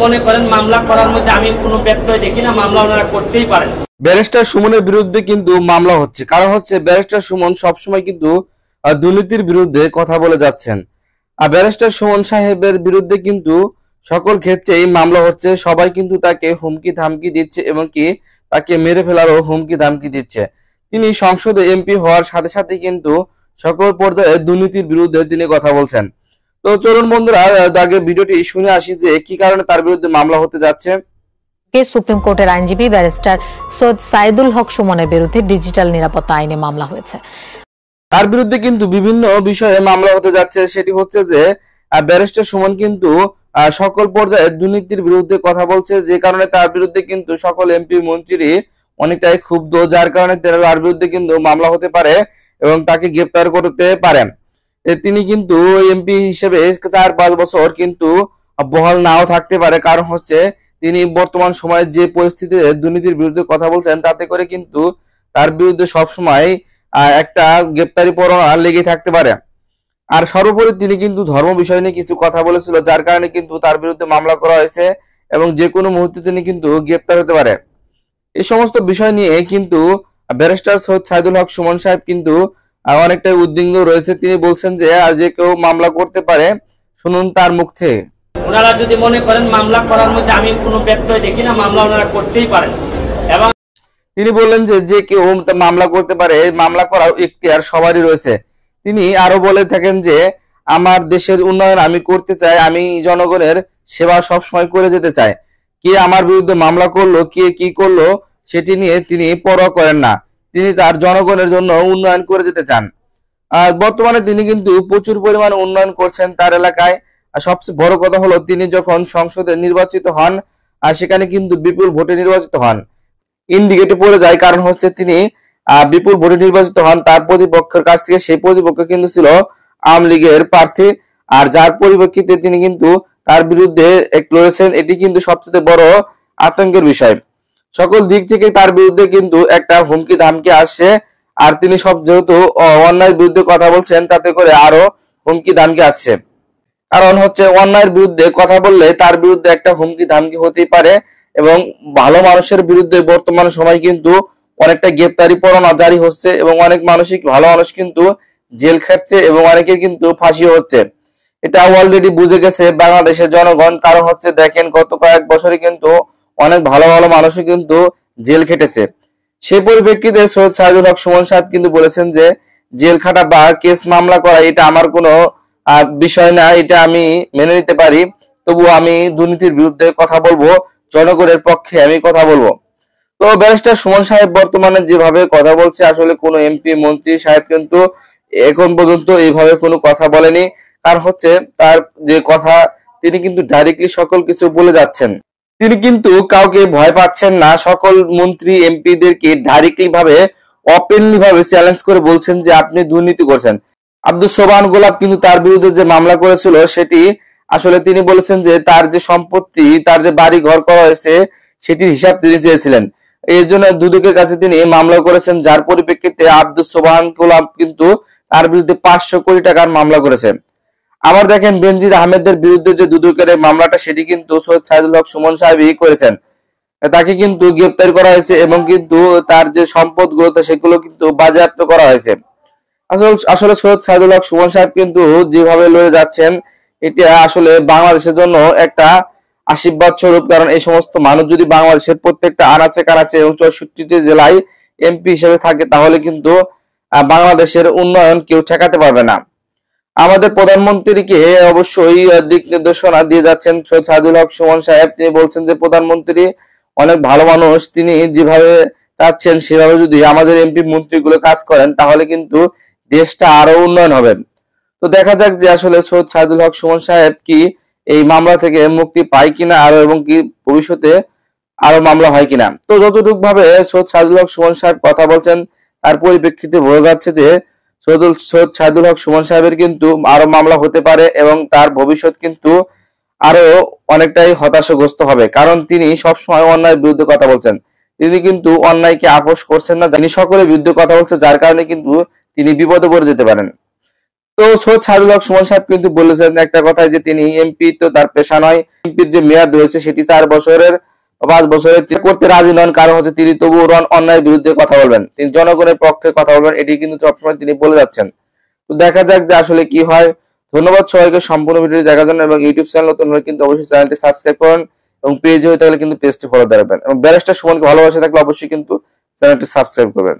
মনে করেন মামলা করার মধ্যে আমি কোনো ব্যত্যয় দেখি না, মামলা ওনারা করতেই পারেন। ব্যারিস্টার সুমনের বিরুদ্ধে কিন্তু মামলা হচ্ছে, কারণ হচ্ছে ব্যারিস্টার সুমন সবসময় কিন্তু দুর্নীতির বিরুদ্ধে কথা বলে যাচ্ছেন। আর ব্যারিস্টার সুমন সাহেবের বিরুদ্ধে কিন্তু সকল ক্ষেত্রেই মামলা হচ্ছে। সবাই কিন্তু তাকে হুমকি ধামকি দিচ্ছে এবং কি তাকে মেরে ফেলারও হুমকি ধামকি দিচ্ছে। তিনি সংসদে এমপি হওয়ার সাথে সাথে কিন্তু সকল পর্যায়ে দুর্নীতির বিরুদ্ধে তিনি কথা বলছেন। তো চলুন বন্ধুরা আগে ভিডিওটি শুনে আসি যে কি কারণে তার বিরুদ্ধে মামলা হতে যাচ্ছে। সুপ্রিম কোর্টের আইনজীবী ব্যারিস্টার সৈয়দ সাইদুল হক সুমনের বিরুদ্ধে ডিজিটাল নিরাপত্তা আইনে মামলা হয়েছে। তার বিরুদ্ধে কিন্তু বিভিন্ন বিষয়ে মামলা হতে যাচ্ছে। সেটি হচ্ছে যে ব্যারিস্টার সুমন কিন্তু সকল পর্যায়ে দুর্নীতির বিরুদ্ধে কথা বলছে, যে কারণে তার বিরুদ্ধে কিন্তু সকল এমপি মন্ত্রী অনেকটাই ক্ষুব্ধ, যার কারণে তার বিরুদ্ধে কিন্তু মামলা হতে পারে এবং তাকে গ্রেপ্তার করতে পারেন। তিনি কিন্তু এমপি হিসেবে 4-5 বছর কিন্তু বহাল নাও থাকতে পারে, কারণ হচ্ছে তিনি বর্তমান সময়ে যে পরিস্থিতিতে দুর্নীতির বিরুদ্ধে কথা বলছেন তাতে করে কিন্তু তার বিরুদ্ধে সবসময় একটা গ্রেপ্তারি পরোয়ানা লেগে থাকতে পারে। আর সর্বোপরি তিনি কিন্তু ধর্ম বিষয় নিয়ে কিছু কথা বলেছিল, যার কারণে কিন্তু তার বিরুদ্ধে মামলা করা হয়েছে এবং যে কোনো মুহূর্তে তিনি কিন্তু গ্রেপ্তার হতে পারে। এই সমস্ত বিষয় নিয়ে কিন্তু ব্যারিস্টার সৈয়দ সাইদুল হক সুমন সাহেব কিন্তু অনেকটাই উদ্বিগ্ন রয়েছে। তিনি বলছেন যে যে কেউ মামলা করতে পারে, শুনুন তার মুখ থেকে। ওনারা যদি মনে করেন মামলা করার মধ্যে আমি কোনো ব্যত্যয় দেখি না, মামলা ওনারা করতেই পারেন। এবং তিনি বললেন যে যে কেউ মামলা করতে পারে, মামলা করার ইখতিয়ার সবারই রয়েছে। তিনি আরো বলে থাকেন যে আমার দেশের উন্নয়ন আমি করতে চাই, আমি জনগণের সেবা সবসময় করে যেতে চাই। কে আমার বিরুদ্ধে মামলা করলো, কে কি করলো সেটি নিয়ে তিনি পরোয়া করেন না। তিনি তার জনগণের জন্য উন্নয়ন করে যেতে চান। বর্তমানে তিনি কিন্তু প্রচুর পরিমাণে উন্নয়ন করছেন তার এলাকায়। সবচেয়ে বড় কথা হলো তিনি যখন সংসদে নির্বাচিত হন আর সেখানে কিন্তু বিপুল ভোটে নির্বাচিত হন, ইন্ডিকেটে পড়ে যায়, কারণ হচ্ছে তিনি বিপুল ভোটে নির্বাচিত হন তার প্রতিপক্ষের কাছ থেকে। সেই প্রতিপক্ষ কিন্তু ছিল আওয়ামী লীগের প্রার্থী, আর যার পরিপ্রেক্ষিতে তিনি কিন্তু তার বিরুদ্ধে লড়েছেন। এটি কিন্তু সবচেয়ে বড় আতঙ্কের বিষয়। সকল দিক থেকে তার বিরুদ্ধে কিন্তু একটা হুমকি ধামকি আসছে, আর তিনি সব যেহেতু অন্যায়ের বিরুদ্ধে কথা বলছেন তাতে করে আরো হুমকি ধামকি আসছে। কারণ হচ্ছে অন্যায়ের বিরুদ্ধে কথা বললে তার বিরুদ্ধে একটা হুমকি ধামকি হতেই পারে এবং ভালো মানুষের বিরুদ্ধে বর্তমান সময় কিন্তু অনেকটা গ্রেপ্তারি পরোয়ানা জারি হচ্ছে এবং অনেক মানসিক ভালো মানুষ কিন্তু জেল খাটছে এবং অনেকের কিন্তু ফাঁসিও হচ্ছে। এটা অলরেডি বুঝে গেছে বাংলাদেশের জনগণ, কারণ হচ্ছে দেখেন গত কয়েক বছরে কিন্তু অনেক ভালো ভালো মানুষও কিন্তু জেল খেটেছে। সেই পরিপ্রেক্ষিতে সৈয়দ সাইদুল হক সুমন সাহেব কিন্তু বলেছেন যে জেল খাটা বা কেস মামলা করা এটা আমার কোনো বিষয় না, এটা আমি মেনে নিতে পারি, তবু আমি দুর্নীতির বিরুদ্ধে কথা বলবো, জনগণের পক্ষে আমি কথা বলবো। তো ব্যারিস্টার সুমন সাহেব বর্তমানে যেভাবে কথা বলছে, আসলে কোনো এমপি মন্ত্রী সাহেব কিন্তু এখন পর্যন্ত এইভাবে কোনো কথা বলেনি। কারণ হচ্ছে তার যে কথা তিনি কিন্তু ডাইরেক্টলি সকল কিছু বলে যাচ্ছেন। তিনি কিন্তু কাউকে ভয় পাচ্ছেন না, সকল মন্ত্রী এমপিদেরকে ডাইরেক্টলি ভাবে ওপেনলি ভাবে চ্যালেঞ্জ করে বলছেন যে আপনি দুর্নীতি করছেন। আব্দুল সোবহান গোলাপ কিন্তু তার বিরুদ্ধে যে মামলা করেছিল সেটি আসলে তিনি বলেছেন যে তার যে সম্পত্তি, তার যে বাড়ি ঘর করা হয়েছে সেটির হিসাব তিনি চেয়েছিলেন। এই জন্য দুদকের কাছে তিনি মামলা করেছেন, যার পরিপ্রেক্ষিতে আব্দুল সোবহান গোলাপ কিন্তু তার বিরুদ্ধে 500 কোটি টাকার মামলা করেছেন। আবার দেখেন বেনজির আহমেদের বিরুদ্ধে যে দুদকের মামলাটা সেটি কিন্তু সৈয়দ সাইদুল হক সুমন সাহেবই করেছেন। তাকে কিন্তু গ্রেপ্তার করা হয়েছে এবং কিন্তু তার যে সম্পদগুলো সেগুলো কিন্তু বাজেয়াপ্ত করা হয়েছে। আসলে সৈয়দ সাইদুল হক সুমন সাহেব কিন্তু যেভাবে লড়ে যাচ্ছেন এটা আসলে বাংলাদেশের জন্য একটা আশীর্বাদ স্বরূপ, কারণ এই সমস্ত মানুষ যদি বাংলাদেশের প্রত্যেকটা আনাচে কানাচে এবং 64টি জেলায় এমপি হিসেবে থাকে তাহলে কিন্তু বাংলাদেশের উন্নয়ন কেউ ঠেকাতে পারবে না। আমাদের প্রধানমন্ত্রীকে অবশ্যই দিক নির্দেশনা দিয়ে যাচ্ছেন সৈয়দ সাইদুল হক সুমন সাহেব। তিনি বলছেন যে প্রধানমন্ত্রী অনেক ভালো মানুষ, তিনি যেভাবে চাচ্ছেন সেভাবে যদি আমাদের এমপি মন্ত্রীগুলো কাজ করেন তাহলে কিন্তু দেশটা আরো উন্নয়ন হবে। তো দেখা যাক যে আসলে সৈয়দ সাইদুল হক সুমন সাহেব কি এই মামলা থেকে মুক্তি পায় কিনা আরো, এবং কি ভবিষ্যতে আরো মামলা হয় কিনা। তো যতটুকু ভাবে সৈয়দ সাইদুল হক সুমন সাহেব কথা বলছেন তার পরিপ্রেক্ষিতে বোঝা যাচ্ছে যে সৈয়দ সাইদুল হক সুমন সাহেবের কিন্তু আরো মামলা হতে পারে এবং তার ভবিষ্যৎ কিন্তু আরো অনেকটাই হতাশাগ্রস্ত হবে, কারণ তিনি সবসময় অন্যায়ের বিরুদ্ধে কথা বলছেন। তিনি কিন্তু অন্যায়কে আপোষ করছেন না, তিনি সকলের বিরুদ্ধে কথা বলছেন, যার কারণে কিন্তু তিনি বিপদে পড়ে যেতে পারেন। তো সৈয়দ সাইদুল হক সুমন সাহেব কিন্তু বলেছেন একটা কথা যে তিনি এমপি তো তার পেশা নয়, এমপির যে মেয়াদ রয়েছে সেটি 4 বছরের 5 বছরের করতে রাজি নন, কারণ হচ্ছে তিনি তবুও অন্যায়ের বিরুদ্ধে কথা বলবেন, তিনি জনগণের পক্ষে কথা বলবেন, এটি কিন্তু সবসময় তিনি বলে যাচ্ছেন। তো দেখা যাক যে আসলে কি হয়। ধন্যবাদ সবাইকে সম্পূর্ণ ভিডিওটি দেখার জন্য, এবং ইউটিউব চ্যানেল নতুন হলে কিন্তু অবশ্যই চ্যানেলটি সাবস্ক্রাইব করুন, এবং পেজ হয়ে থাকলে কিন্তু পেজটি ফলো দিয়ে রাখবেন, এবং ব্যারিস্টার সুমনকে ভালোবাসা থাকলে অবশ্যই কিন্তু চ্যানেলটি সাবস্ক্রাইব করবেন।